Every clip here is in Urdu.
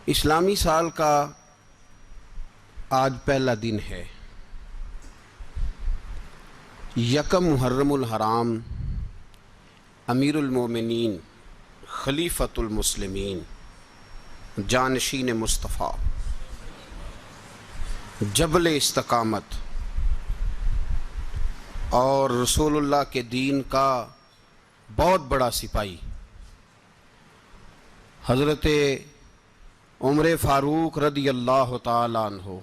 اسلامی سال کا آج پہلا دن ہے، یکم محرم الحرام، امیر المومنین خلیفۃ المسلمین جانشین مصطفیٰ جبل استقامت اور رسول اللہ کے دین کا بہت بڑا سپاہی حضرت عمر فاروق رضی اللہ تعالیٰ عنہ،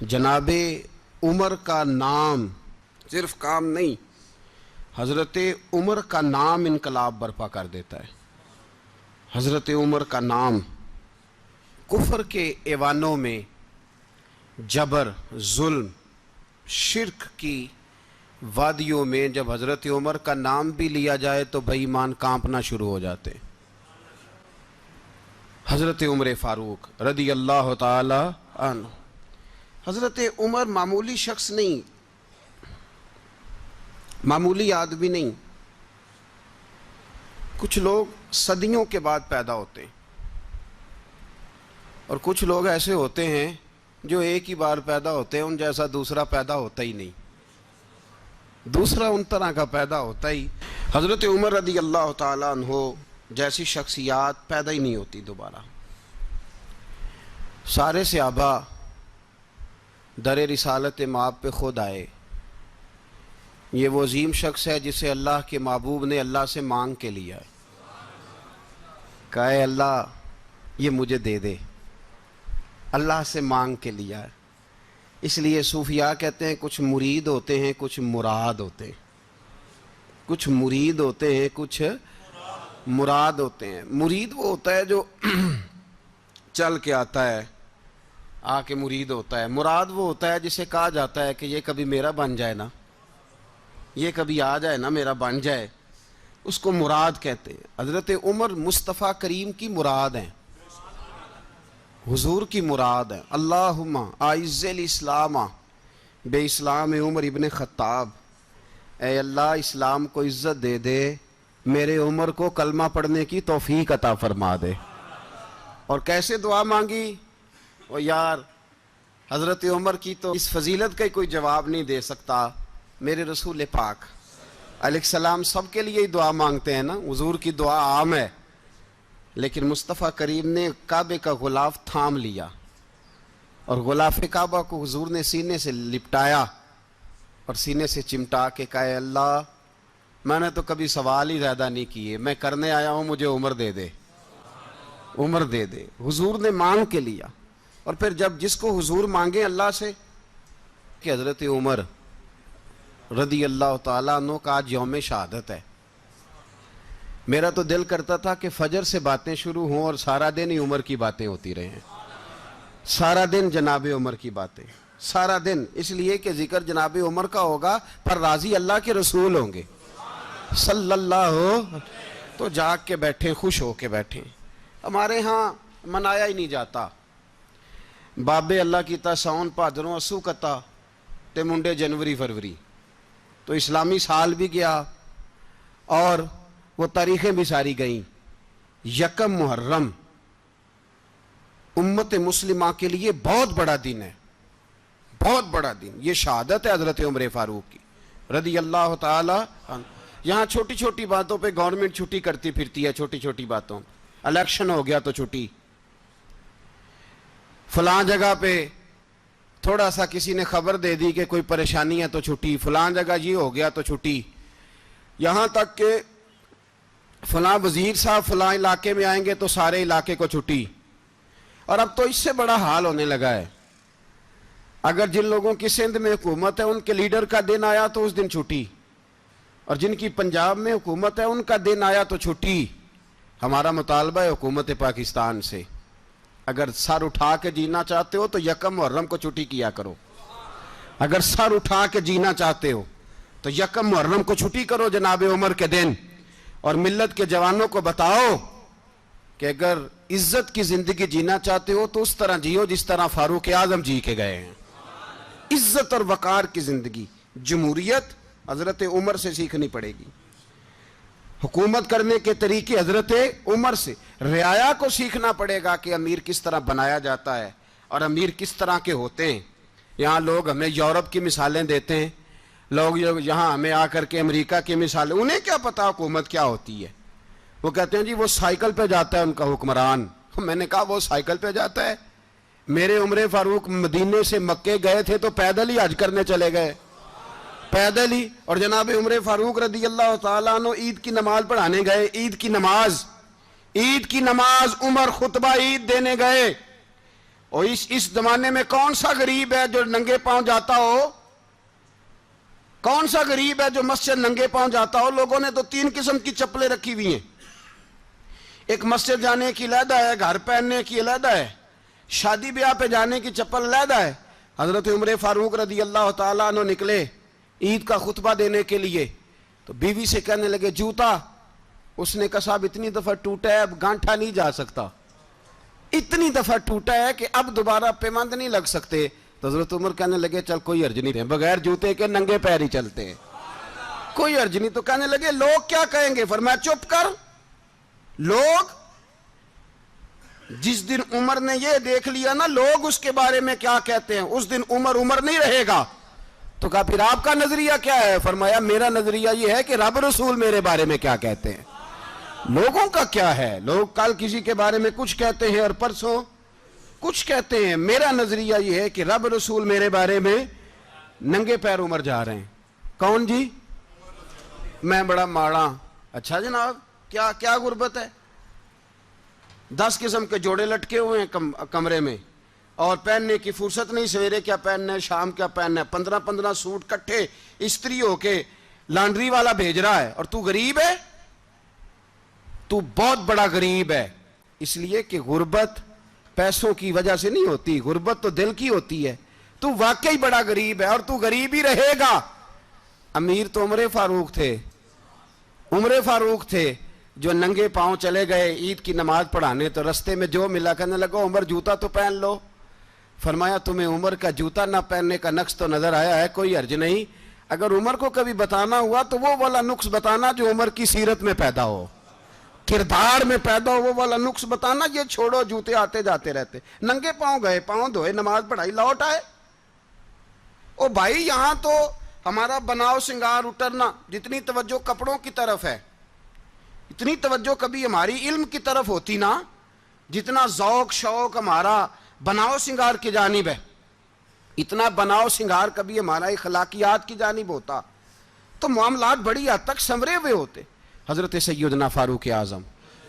جناب عمر کا نام صرف کام نہیں، حضرت عمر کا نام انقلاب برپا کر دیتا ہے۔ حضرت عمر کا نام کفر کے ایوانوں میں جبر، ظلم، شرک کی وادیوں میں جب حضرت عمر کا نام بھی لیا جائے تو بے ایمان کانپنا شروع ہو جاتے۔ حضرت عمر فاروق رضی اللہ تعالی عنہ، حضرت عمر معمولی شخص نہیں، معمولی آدمی نہیں۔ کچھ لوگ صدیوں کے بعد پیدا ہوتے ہیں اور کچھ لوگ ایسے ہوتے ہیں جو ایک ہی بار پیدا ہوتے ہیں، ان جیسا دوسرا پیدا ہوتا ہی نہیں، دوسرا ان طرح کا پیدا ہوتا ہی۔ حضرت عمر رضی اللہ تعالیٰ عنہ جیسی شخصیات پیدا ہی نہیں ہوتی دوبارہ۔ سارے صحابہ در رسالت مآب پہ خود آئے۔ یہ وہ عظیم شخص ہے جسے اللہ کے محبوب نے اللہ سے مانگ کے لیا ہے، کہا اے اللہ یہ مجھے دے دے، اللہ سے مانگ کے لیا ہے۔ اس لیے صوفیاء کہتے ہیں کچھ مرید ہوتے ہیں، کچھ مراد ہوتے ہیں، کچھ مرید ہوتے ہیں، کچھ مراد ہوتے ہیں۔ مرید وہ ہوتا ہے جو چل کے آتا ہے، آ کے مرید ہوتا ہے۔ مراد وہ ہوتا ہے جسے کہا جاتا ہے کہ یہ کبھی میرا بن جائے نا، یہ کبھی آ جائے نا، میرا بن جائے، اس کو مراد کہتے ہیں۔ حضرت عمر مصطفیٰ کریم کی مراد ہیں، حضور کی مراد ہے۔ اللہم اعز الاسلام بے اسلام عمر ابن خطاب، اے اللہ اسلام کو عزت دے دے، میرے عمر کو کلمہ پڑھنے کی توفیق عطا فرما دے۔ اور کیسے دعا مانگی؟ او یار حضرت عمر کی تو اس فضیلت کا کوئی جواب نہیں دے سکتا، میرے رسول پاک علیہ السلام سب کے لیے ہی دعا مانگتے ہیں نا، حضور کی دعا عام ہے، لیکن مصطفیٰ کریم نے کعبے کا غلاف تھام لیا اور غلاف کعبہ کو حضور نے سینے سے لپٹایا اور سینے سے چمٹا کے کہا اے اللہ میں نے تو کبھی سوال ہی زیادہ نہیں کیے، میں کرنے آیا ہوں، مجھے عمر دے دے، عمر دے دے۔ حضور نے مانگ کے لیا۔ اور پھر جب جس کو حضور مانگے اللہ سے، کہ حضرت عمر رضی اللہ تعالیٰ عنہ کا آج یوم شہادت ہے، میرا تو دل کرتا تھا کہ فجر سے باتیں شروع ہوں اور سارا دن ہی عمر کی باتیں ہوتی رہیں، سارا دن جناب عمر کی باتیں، سارا دن، اس لیے کہ ذکر جناب عمر کا ہوگا پر راضی اللہ کے رسول ہوں گے صلی اللہ، تو جاگ کے بیٹھیں، خوش ہو کے بیٹھیں۔ ہمارے ہاں منایا ہی نہیں جاتا، بابے اللہ کیتا ساؤن بھادروں اسو کتا تے منڈے جنوری فروری، تو اسلامی سال بھی گیا اور وہ تاریخیں بھی ساری گئیں۔ یکم محرم امت مسلمہ کے لیے بہت بڑا دن ہے، بہت بڑا دن، یہ شہادت ہے حضرت عمر فاروق کی رضی اللہ تعالی عنہ۔ یہاں چھوٹی چھوٹی باتوں پہ گورنمنٹ چھٹی کرتی پھرتی ہے، چھوٹی چھوٹی باتوں، الیکشن ہو گیا تو چھٹی، فلاں جگہ پہ تھوڑا سا کسی نے خبر دے دی کہ کوئی پریشانی ہے تو چھٹی، فلاں جگہ یہ ہو گیا تو چھٹی، یہاں تک کہ فلاں وزیر صاحب فلاں علاقے میں آئیں گے تو سارے علاقے کو چھٹی۔ اور اب تو اس سے بڑا حال ہونے لگا ہے، اگر جن لوگوں کی سندھ میں حکومت ہے ان کے لیڈر کا دن آیا تو اس دن چھٹی، اور جن کی پنجاب میں حکومت ہے ان کا دن آیا تو چھٹی۔ ہمارا مطالبہ ہے حکومت پاکستان سے، اگر سر اٹھا کے جینا چاہتے ہو تو یکم محرم کو چھٹی کیا کرو، اگر سر اٹھا کے جینا چاہتے ہو تو یکم محرم کو چھٹی کرو جناب عمر کے دن، اور ملت کے جوانوں کو بتاؤ کہ اگر عزت کی زندگی جینا چاہتے ہو تو اس طرح جیو جس طرح فاروق اعظم جی کے گئے ہیں، عزت اور وقار کی زندگی۔ جمہوریت حضرت عمر سے سیکھنی پڑے گی۔ حکومت کرنے کے طریقے حضرت عمر سے. رعایا کو سیکھنا پڑے گا کہ امیر کس طرح بنایا جاتا ہے اور امیر کس طرح کے ہوتے ہیں. یہاں لوگ ہمیں یورپ کی مثالیں دیتے ہیں، لوگ یہاں ہمیں آ کر کے امریکہ کی مثالیں، انہیں کیا پتا حکومت کیا ہوتی ہے. وہ کہتے ہیں جی وہ سائیکل پہ جاتا ہے ان کا حکمران. میں نے کہا وہ سائیکل پہ جاتا ہے؟ میرے عمر فاروق مدینے سے مکے گئے تھے تو پیدل ہی حج کرنے چلے گئے، پیدل ہی. اور جناب عمر فاروق رضی اللہ تعالیٰ عنہ عید کی نماز پڑھانے گئے. عید کی نماز عمر خطبہ عید دینے گئے. اور اس زمانے میں کون سا غریب ہے جو ننگے پاؤں جاتا ہو؟ کون سا غریب ہے جو مسجد ننگے پاؤں جاتا ہو؟ لوگوں نے تو 3 قسم کی چپلیں رکھی ہوئی ہیں. ایک مسجد جانے کی علیحدہ ہے، گھر پہننے کی علیحدہ ہے، شادی بیاہ پہ جانے کی چپل علیحدہ ہے. حضرت عمر فاروق رضی اللہ تعالیٰ عنہ نکلے عید کا خطبہ دینے کے لیے تو بیوی سے کہنے لگے جوتا. اس نے کہا صاحب اتنی دفعہ ٹوٹا ہے اب گانٹھا نہیں جا سکتا، اتنی دفعہ ٹوٹا ہے کہ اب دوبارہ پیمند نہیں لگ سکتے. تو حضرت عمر کہنے لگے چل کوئی حرج نہیں، بغیر جوتے کے ننگے پیر ہی چلتے ہیں، کوئی حرج نہیں. تو کہنے لگے لوگ کیا کہیں گے؟ فرمایا چپ کر. لوگ جس دن عمر نے یہ دیکھ لیا نا لوگ اس کے بارے میں کیا کہتے ہیں، اس دن عمر نہیں رہے گا. تو کہا پھر آپ کا نظریہ کیا ہے؟ فرمایا میرا نظریہ یہ ہے کہ رب رسول میرے بارے میں کیا کہتے ہیں. لوگوں کا کیا ہے؟ لوگ کل کسی کے بارے میں کچھ کہتے ہیں اور پرسوں کچھ کہتے ہیں. میرا نظریہ یہ ہے کہ رب رسول میرے بارے میں ننگے پیر عمر جا رہے ہیں. کون جی؟ میں بڑا ماڑا. اچھا جناب کیا غربت ہے؟ 10 قسم کے جوڑے لٹکے ہوئے ہیں کمرے میں اور پہننے کی فرصت نہیں. سویرے کیا پہننا ہے، شام کیا پہننا ہے، 15 سوٹ کٹھے استری ہو کے لانڈری والا بھیج رہا ہے اور تو غریب ہے. تو بہت بڑا غریب ہے. اس لیے کہ غربت پیسوں کی وجہ سے نہیں ہوتی، غربت تو دل کی ہوتی ہے. تو واقعی بڑا غریب ہے اور تو غریب ہی رہے گا. امیر تو عمر فاروق تھے جو ننگے پاؤں چلے گئے عید کی نماز پڑھانے. تو رستے میں جو ملا کہنے لگا عمر جوتا تو پہن لو. فرمایا تمہیں عمر کا جوتا نہ پہننے کا نقص تو نظر آیا ہے، کوئی حرج نہیں. اگر عمر کو کبھی بتانا ہوا تو وہ والا نقص بتانا جو عمر کی سیرت میں پیدا ہو، کردار میں پیدا ہو، وہ والا نقص بتانا. یہ چھوڑو جوتے آتے جاتے رہتے. ننگے پاؤں گئے، پاؤں دھوئے، نماز پڑھائی، لوٹ آئے. او بھائی یہاں تو ہمارا بناؤ سنگار اٹرنا جتنی توجہ کپڑوں کی طرف ہے اتنی توجہ کبھی ہماری علم کی طرف ہوتی نا، جتنا ذوق شوق ہمارا بناؤ سنگار کی جانب ہے اتنا بناؤ سنگار کبھی ہمارا اخلاقیات کی جانب ہوتا تو معاملات بڑی حد تک سنورے ہوئے ہوتے. حضرت سیدنا فاروق اعظم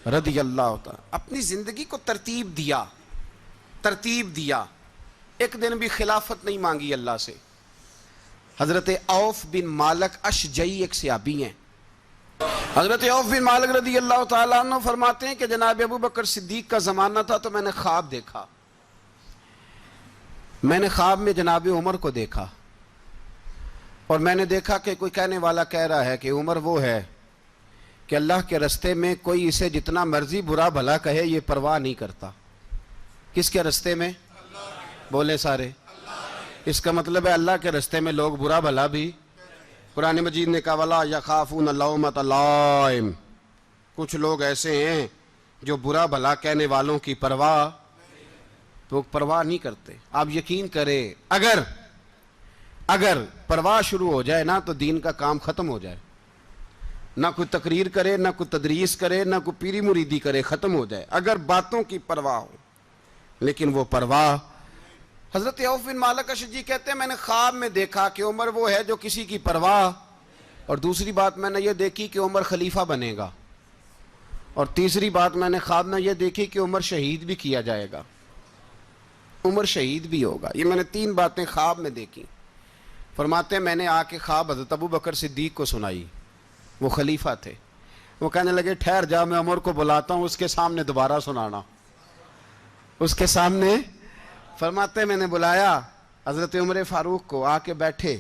رضی اللہ تعالی اپنی زندگی کو ترتیب دیا. ایک دن بھی خلافت نہیں مانگی اللہ سے. حضرت عوف بن مالک اشجعی ایک صحابی ہیں. حضرت عوف بن مالک رضی اللہ تعالیٰ عنہ فرماتے ہیں کہ جناب ابو بکر صدیق کا زمانہ تھا تو میں نے خواب دیکھا. میں نے خواب میں جناب عمر کو دیکھا اور میں نے دیکھا کہ کوئی کہنے والا کہہ رہا ہے کہ عمر وہ ہے کہ اللہ کے رستے میں کوئی اسے جتنا مرضی برا بھلا کہے یہ پرواہ نہیں کرتا. کس کے رستے میں؟ بولے سارے. اس کا مطلب ہے اللہ کے رستے میں لوگ برا بھلا بھی. قرآن مجید نے کہا وَلَا يَخَافُونَ لَوْمَةَ لَائِمٍ. کچھ لوگ ایسے ہیں جو برا بھلا کہنے والوں کی پرواہ نہیں کرتے. آپ یقین کرے اگر پرواہ شروع ہو جائے نا تو دین کا کام ختم ہو جائے. نہ کوئی تقریر کرے، نہ کوئی تدریس کرے، نہ کوئی پیری مریدی کرے، ختم ہو جائے اگر باتوں کی پرواہ ہو. لیکن وہ پرواہ، حضرت عوف بن مالک اشجعی کہتے ہیں میں نے خواب میں دیکھا کہ عمر وہ ہے جو کسی کی پرواہ، اور دوسری بات میں نے یہ دیکھی کہ عمر خلیفہ بنے گا، اور تیسری بات میں نے خواب میں یہ دیکھی کہ عمر شہید بھی کیا جائے گا، عمر شہید بھی ہوگا. یہ میں نے 3 باتیں خواب میں دیکھی. فرماتے ہیں میں نے آ کے خواب حضرت ابو بکر صدیق کو سنائی. وہ خلیفہ تھے. وہ کہنے لگے ٹھہر جا میں عمر کو بلاتا ہوں اس کے سامنے دوبارہ سنانا. اس کے سامنے فرماتے ہیں میں نے بلایا حضرت عمر فاروق کو، آ کے بیٹھے.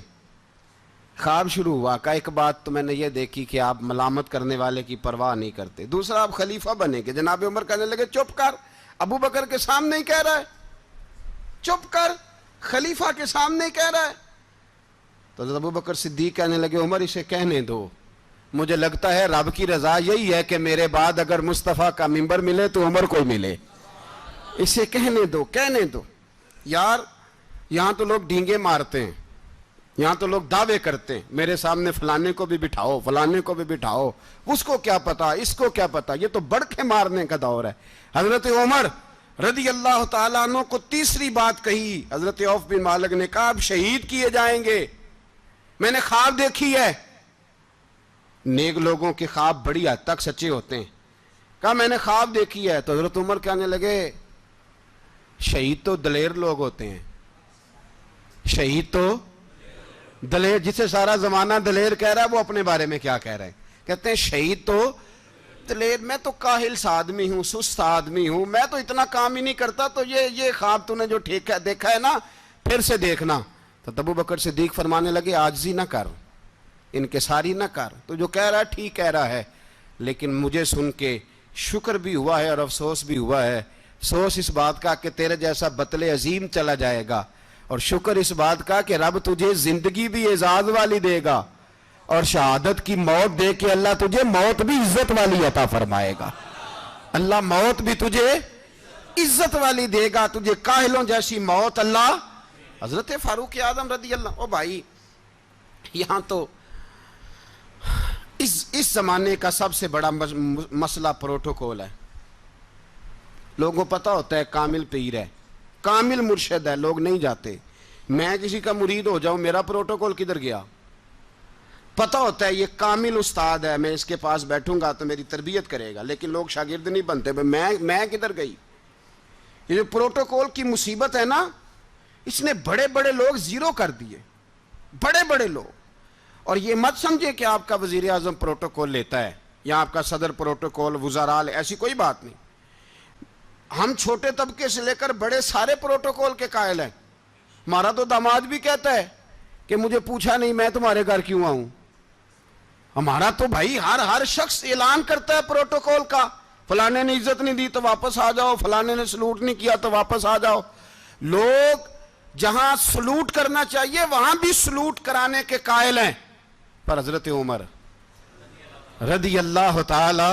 خواب شروع ہوا. کہا ایک بات تو میں نے یہ دیکھی کہ آپ ملامت کرنے والے کی پرواہ نہیں کرتے. دوسرا آپ خلیفہ بنے گے. جناب عمر کہنے لگے چپ کر، ابو بکر کے سامنے ہی کہہ رہا ہے، چپ کر، خلیفہ کے سامنے ہی کہہ رہا ہے. تو حضرت ابو بکر صدیق کہنے لگے عمر اسے کہنے دو، مجھے لگتا ہے رب کی رضا یہی ہے کہ میرے بعد اگر مصطفیٰ کا ممبر ملے تو عمر کو ملے. اسے کہنے دو یار. یہاں تو لوگ ڈینگے مارتے ہیں, یہاں تو لوگ دعوے کرتے ہیں میرے سامنے فلانے کو بھی بٹھاؤ, فلانے کو بھی بٹھاؤ, اس کو کیا پتا, اس کو کیا پتا. یہ تو بڑکے مارنے کا دور ہے. حضرت عمر رضی اللہ تعالیٰ عنہ کو تیسری بات کہی. حضرت عوف بن مالک نے کہا آپ شہید کیے جائیں گے, میں نے خواب دیکھی ہے. نیک لوگوں کے خواب بڑی حد تک سچے ہوتے ہیں. کہا میں نے خواب دیکھی ہے. تو حضرت عمر کہنے لگے شہید تو دلیر لوگ ہوتے ہیں, شہید تو دلیر, جسے سارا زمانہ دلیر کہہ رہا ہے وہ اپنے بارے میں کیا کہہ رہے ہیں, کہتے ہیں شہید تو دلیر. میں تو کاہل سا آدمی ہوں, سست آدمی ہوں, میں تو اتنا کام ہی نہیں کرتا. تو یہ خواب تو نے جو دیکھا ہے نا پھر سے دیکھنا. تو ابو بکر صدیق فرمانے لگے عاجزی نہ کر, انکساری نہ کر, تو جو کہہ رہا ہے ٹھیک کہہ رہا ہے, لیکن مجھے سن کے شکر بھی ہوا ہے اور افسوس بھی ہوا ہے. افسوس اس بات کا کہ تیرے جیسا بطل عظیم چلا جائے گا, اور شکر اس بات کا کہ رب تجھے زندگی بھی اعزاز والی دے گا, اور شہادت کی موت دے کے اللہ تجھے موت بھی عزت والی عطا فرمائے گا. اللہ موت بھی تجھے عزت والی دے گا, تجھے کاہلوں جیسی موت اللہ. حضرت فاروق اعظم رضی اللہ. او بھائی یہاں تو اس زمانے کا سب سے بڑا مسئلہ پروٹوکول ہے. لوگوں پتہ ہوتا ہے کامل پیر ہے, کامل مرشد ہے, لوگ نہیں جاتے. میں کسی کا مرید ہو جاؤں, میرا پروٹوکول کدھر گیا؟ پتہ ہوتا ہے یہ کامل استاد ہے, میں اس کے پاس بیٹھوں گا تو میری تربیت کرے گا, لیکن لوگ شاگرد نہیں بنتے. میں کدھر گئی؟ یہ جو پروٹوکول کی مصیبت ہے نا, اس نے بڑے بڑے لوگ زیرو کر دیے, بڑے بڑے لوگ. اور یہ مت سمجھے کہ آپ کا وزیر اعظم پروٹوکول لیتا ہے یا آپ کا صدر پروٹوکول, وزراء, ایسی کوئی بات نہیں. ہم چھوٹے طبقے سے لے کر بڑے سارے پروٹوکول کے قائل ہیں. ہمارا تو داماد بھی کہتا ہے کہ مجھے پوچھا نہیں میں تمہارے گھر کیوں آؤں. ہمارا تو بھائی ہر شخص اعلان کرتا ہے پروٹوکول کا, فلانے نے عزت نہیں دی تو واپس آ جاؤ, فلانے نے سلوٹ نہیں کیا تو واپس آ جاؤ. لوگ جہاں سلوٹ کرنا چاہیے وہاں بھی سلوٹ کرانے کے قائل ہیں. پر حضرت عمر رضی اللہ تعالی,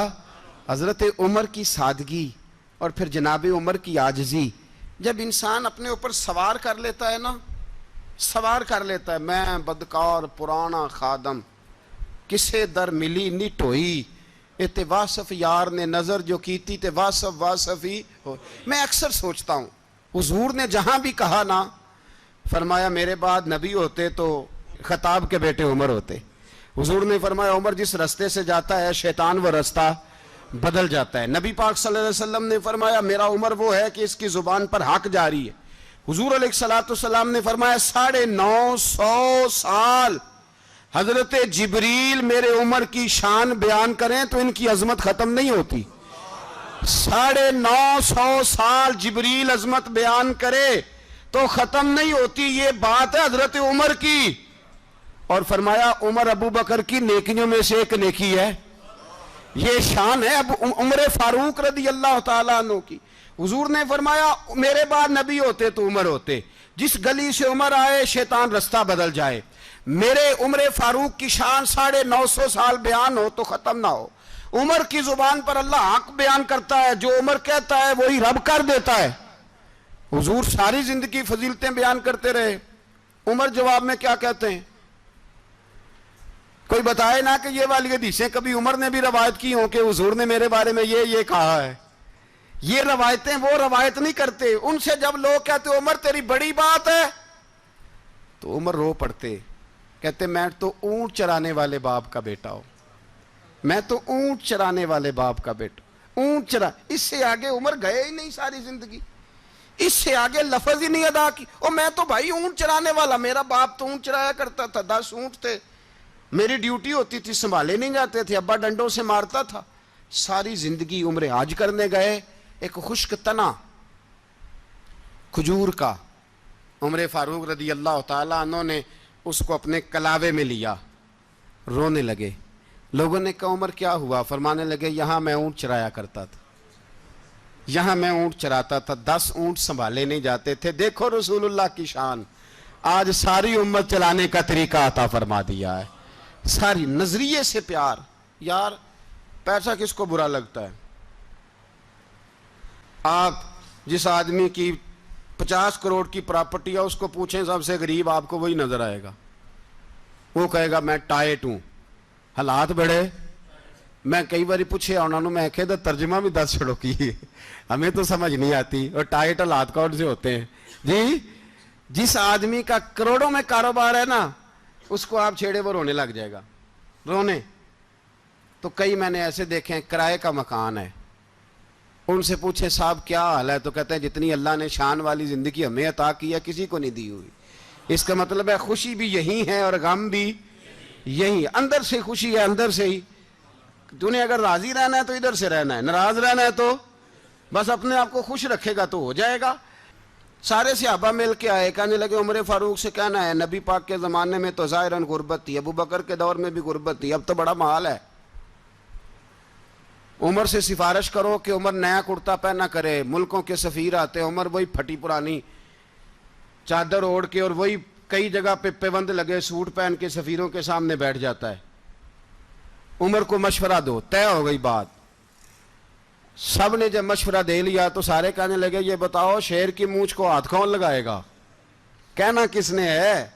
حضرت عمر کی سادگی اور پھر جناب عمر کی عاجزی, جب انسان اپنے اوپر سوار کر لیتا ہے نا, سوار کر لیتا ہے, میں بدکار پرانا خادم, کسے در ملی نٹ ہوئی, تے واصف یار نے نظر جو کیتی تے واصف ہی ہو. میں اکثر سوچتا ہوں حضور نے جہاں بھی کہا نا, فرمایا میرے بعد نبی ہوتے تو خطاب کے بیٹے عمر ہوتے. حضور نے فرمایا عمر جس رستے سے جاتا ہے شیطان وہ رستہ بدل جاتا ہے. نبی پاک صلی اللہ علیہ وسلم نے فرمایا میرا عمر وہ ہے کہ اس کی زبان پر حق جاری ہے. حضور علیہ السلام نے فرمایا 950 سال حضرت جبریل میرے عمر کی شان بیان کریں تو ان کی عظمت ختم نہیں ہوتی. 950 سال جبریل عظمت بیان کرے تو ختم نہیں ہوتی. یہ بات ہے حضرت عمر کی. اور فرمایا عمر ابو بکر کی نیکیوں میں سے ایک نیکی ہے. یہ شان ہے اب عمر فاروق رضی اللہ تعالیٰ عنہ کی. حضور نے فرمایا میرے بعد نبی ہوتے تو عمر ہوتے, جس گلی سے عمر آئے شیطان رستہ بدل جائے. میرے عمر فاروق کی شان 950 سال بیان ہو تو ختم نہ ہو. عمر کی زبان پر اللہ حق بیان کرتا ہے, جو عمر کہتا ہے وہی رب کر دیتا ہے. حضور ساری زندگی فضیلتیں بیان کرتے رہے, عمر جواب میں کیا کہتے ہیں؟ کوئی بتائے نا کہ یہ والی حدیثیں کبھی عمر نے بھی روایت کی ہوں کہ حضور نے میرے بارے میں یہ کہا ہے. یہ روایتیں وہ روایت نہیں کرتے. ان سے جب لوگ کہتے عمر تیری بڑی بات ہے تو عمر رو پڑتے, کہتے میں تو اونٹ چرانے والے باپ کا بیٹا ہوں, میں تو اونٹ چرانے والے باپ کا بیٹا, اونٹ چرا. اس سے آگے عمر گئے ہی نہیں ساری زندگی, اس سے آگے لفظ ہی نہیں ادا کی. اور میں تو بھائی اونٹ چرانے والا, میرا باپ تو اونٹ چرایا کرتا تھا, 10 اونٹ تھے, میری ڈیوٹی ہوتی تھی, سنبھالے نہیں جاتے تھے, ابا ڈنڈوں سے مارتا تھا. ساری زندگی عمر حج کرنے گئے, ایک خشک تنا کھجور کا عمر فاروق رضی اللہ تعالیٰ عنہ نے اس کو اپنے کلاوے میں لیا, رونے لگے. لوگوں نے کہا عمر کیا ہوا؟ فرمانے لگے یہاں میں اونٹ چرایا کرتا تھا, یہاں میں اونٹ چراتا تھا, 10 اونٹ سنبھالے نہیں جاتے تھے. دیکھو رسول اللہ کی شان, آج ساری امت چلانے کا طریقہ عطا فرما دیا ہے. ساری نظریے سے پیار, یار پیسہ کس کو برا لگتا ہے؟ آپ جس آدمی کی 50 کروڑ کی پراپرٹی ہے اس کو پوچھیں سب سے غریب، آپ کو وہی نظر آئے گا. وہ کہے گا میں ٹائٹ ہوں. حالات بڑے میں کئی باری پوچھے انہوں نے، میں کہے دا ترجمہ بھی 10 چھڑو کی ہمیں تو سمجھ نہیں آتی. اور ٹائٹ حالات کون سے ہوتے ہیں جی؟ جس آدمی کا کروڑوں میں کاروبار ہے نا، اس کو آپ چھیڑے وہ رونے لگ جائے گا، رونے. تو کئی میں نے ایسے دیکھے ہیں کرائے کا مکان ہے، ان سے پوچھے صاحب کیا حال ہے، تو کہتے ہیں جتنی اللہ نے شان والی زندگی ہمیں عطا کی ہے کسی کو نہیں دی ہوئی. اس کا مطلب ہے خوشی بھی یہی ہے اور غم بھی یہی. اندر سے خوشی ہے، اندر سے ہی. تو نے اگر راضی رہنا ہے تو ادھر سے رہنا ہے، ناراض رہنا ہے تو بس اپنے آپ کو خوش رکھے گا تو ہو جائے گا. سارے صحابہ مل کے آئے، کہنے لگے عمر فاروق سے کہنا ہے نبی پاک کے زمانے میں تو ظاہراً غربت تھی، ابو بکر کے دور میں بھی غربت تھی، اب تو بڑا محال ہے. عمر سے سفارش کرو کہ عمر نیا کرتا پہنا کرے. ملکوں کے سفیر آتے، عمر وہی پھٹی پرانی چادر اوڑھ کے اور وہی کئی جگہ پہ پیوند لگے سوٹ پہن کے سفیروں کے سامنے بیٹھ جاتا ہے. عمر کو مشورہ دو. طے ہو گئی بات. سب نے جب مشورہ دے لیا تو سارے کہنے لگے یہ بتاؤ شیر کی مونچھ کو ہاتھ کون لگائے گا؟ کہنا کس نے ہے؟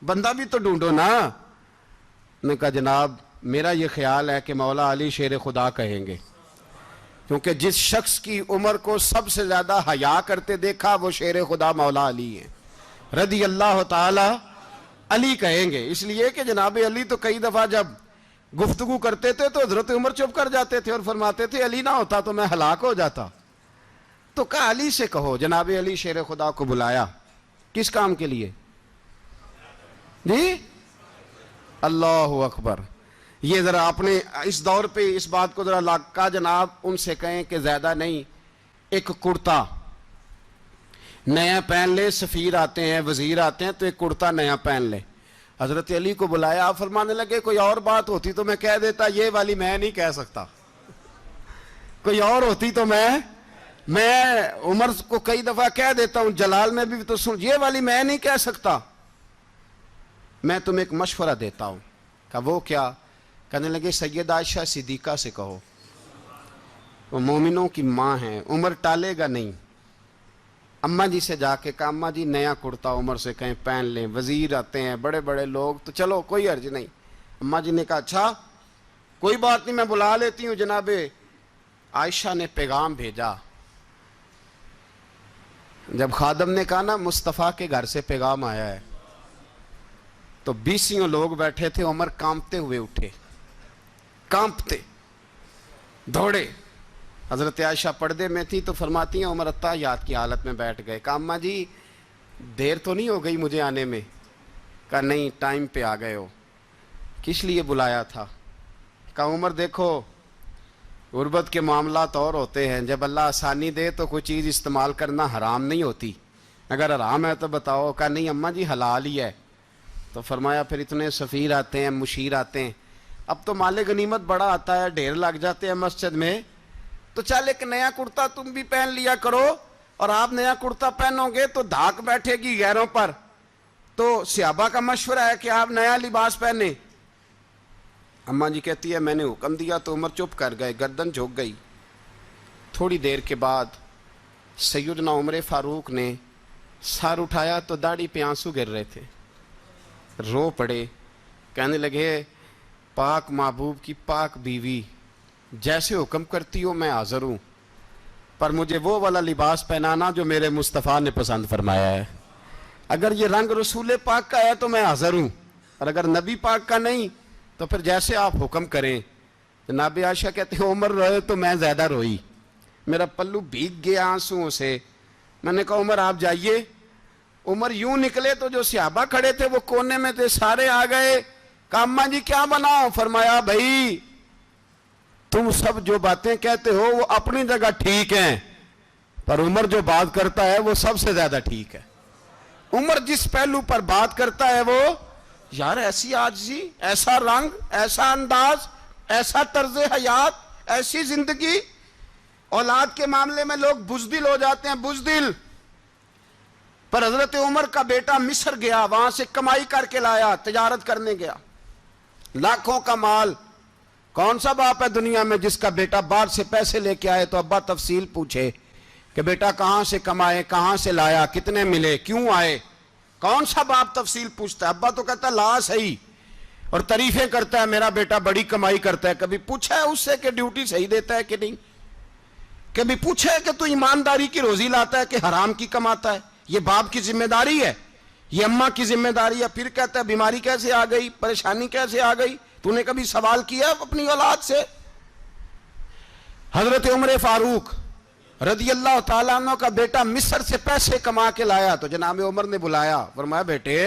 بندہ بھی تو ڈھونڈو نا. نے کہا جناب میرا یہ خیال ہے کہ مولا علی شیر خدا کہیں گے، کیونکہ جس شخص کی عمر کو سب سے زیادہ حیا کرتے دیکھا وہ شیر خدا مولا علی ہے رضی اللہ تعالی. علی کہیں گے اس لیے کہ جناب علی تو کئی دفعہ جب گفتگو کرتے تھے تو حضرت عمر چپ کر جاتے تھے اور فرماتے تھے علی نہ ہوتا تو میں ہلاک ہو جاتا. تو کہا علی سے کہو. جناب علی شیر خدا کو بلایا. کس کام کے لیے جی؟ اللہ اکبر. یہ ذرا اپنے اس دور پہ اس بات کو ذرا کہا جناب ان سے کہیں کہ زیادہ نہیں، ایک کرتا نیا پہن لے. سفیر آتے ہیں، وزیر آتے ہیں تو ایک کرتا نیا پہن لے. حضرت علی کو بلایا. آپ فرمانے لگے کوئی اور بات ہوتی تو میں کہہ دیتا، یہ والی میں نہیں کہہ سکتا. کوئی اور ہوتی تو میں عمر کو کئی دفعہ کہہ دیتا ہوں، جلال میں بھی تو سن، یہ والی میں نہیں کہہ سکتا. میں تمہیں ایک مشورہ دیتا ہوں. کہا وہ کیا؟ کہنے لگے سیدہ عائشہ صدیقہ سے کہو، وہ مومنوں کی ماں ہیں، عمر ٹالے گا نہیں. اماں جی سے جا کے کہا اماں جی نیا کرتا عمر سے کہیں پہن لیں. وزیر آتے ہیں، بڑے بڑے لوگ، تو چلو کوئی حرج نہیں. اماں جی نے کہا اچھا کوئی بات نہیں میں بلا لیتی ہوں. جناب عائشہ نے پیغام بھیجا. جب خادم نے کہا نا مصطفیٰ کے گھر سے پیغام آیا ہے، تو 20 لوگ بیٹھے تھے. عمر کانپتے ہوئے اٹھے، کانپتے دوڑے. حضرت عائشہ پردے میں تھی تو فرماتی ہیں عمر اتحیات کی حالت میں بیٹھ گئے. کہا اماں جی دیر تو نہیں ہو گئی مجھے آنے میں؟ کہا نہیں ٹائم پہ آ گئے ہو. کس لیے بلایا تھا؟ کہا عمر دیکھو غربت کے معاملات اور ہوتے ہیں، جب اللہ آسانی دے تو کوئی چیز استعمال کرنا حرام نہیں ہوتی، اگر حرام ہے تو بتاؤ. کہا نہیں اماں جی حلال ہی ہے. تو فرمایا پھر اتنے سفیر آتے ہیں، مشیر آتے ہیں، اب تو مال غنیمت بڑا آتا ہے، ڈھیر لگ جاتے ہیں مسجد میں، تو چل ایک نیا کرتا تم بھی پہن لیا کرو. اور آپ نیا کرتا پہنو گے تو دھاک بیٹھے گی غیروں پر. تو صحابہ کا مشورہ ہے کہ آپ نیا لباس پہنے. اماں جی کہتی ہے میں نے حکم دیا تو عمر چپ کر گئے، گردن جھک گئی. تھوڑی دیر کے بعد سیدنا عمر فاروق نے سر اٹھایا تو داڑھی پہ آنسو گر رہے تھے، رو پڑے. کہنے لگے پاک محبوب کی پاک بیوی جیسے حکم کرتی ہو میں حاضر ہوں، پر مجھے وہ والا لباس پہنانا جو میرے مصطفیٰ نے پسند فرمایا ہے. اگر یہ رنگ رسول پاک کا ہے تو میں حاضر ہوں، اور اگر نبی پاک کا نہیں تو پھر جیسے آپ حکم کریں. جناب عائشہ کہتے ہیں عمر روئے تو میں زیادہ روئی، میرا پلو بھیگ گیا آنسوؤں سے. میں نے کہا عمر آپ جائیے. عمر یوں نکلے تو جو صحابہ کھڑے تھے وہ کونے میں تھے، سارے آ گئے. کہا اماں جی کیا بناؤ؟ فرمایا بھائی تم سب جو باتیں کہتے ہو وہ اپنی جگہ ٹھیک ہیں، پر عمر جو بات کرتا ہے وہ سب سے زیادہ ٹھیک ہے. عمر جس پہلو پر بات کرتا ہے وہ یار ایسی عاجزی، ایسا رنگ، ایسا انداز، ایسا طرز حیات، ایسی زندگی. اولاد کے معاملے میں لوگ بزدل ہو جاتے ہیں، بزدل. پر حضرت عمر کا بیٹا مصر گیا، وہاں سے کمائی کر کے لایا، تجارت کرنے گیا، لاکھوں کا مال. کون سا باپ ہے دنیا میں جس کا بیٹا باہر سے پیسے لے کے آئے تو ابا تفصیل پوچھے کہ بیٹا کہاں سے کمائے، کہاں سے لایا، کتنے ملے، کیوں آئے؟ کون سا باپ تفصیل پوچھتا ہے؟ ابا تو کہتا ہے لا صحیح، اور تعریفیں کرتا ہے میرا بیٹا بڑی کمائی کرتا ہے۔ کبھی پوچھا ہے اس سے کہ ڈیوٹی صحیح دیتا ہے کہ نہیں؟ کبھی پوچھا ہے کہ تو ایمانداری کی روزی لاتا ہے کہ حرام کی کماتا ہے؟ یہ باپ کی ذمہ داری ہے، یہ اماں کی ذمہ داری ہے۔ پھر کہتا ہے بیماری کیسے آ گئی، پریشانی کیسے آ گئی؟ تو نے کبھی سوال کیا اپنی اولاد سے؟ حضرت عمر فاروق رضی اللہ تعالیٰ عنہ کا بیٹا مصر سے پیسے کما کے لایا تو جناب عمر نے بلایا، فرمایا بیٹے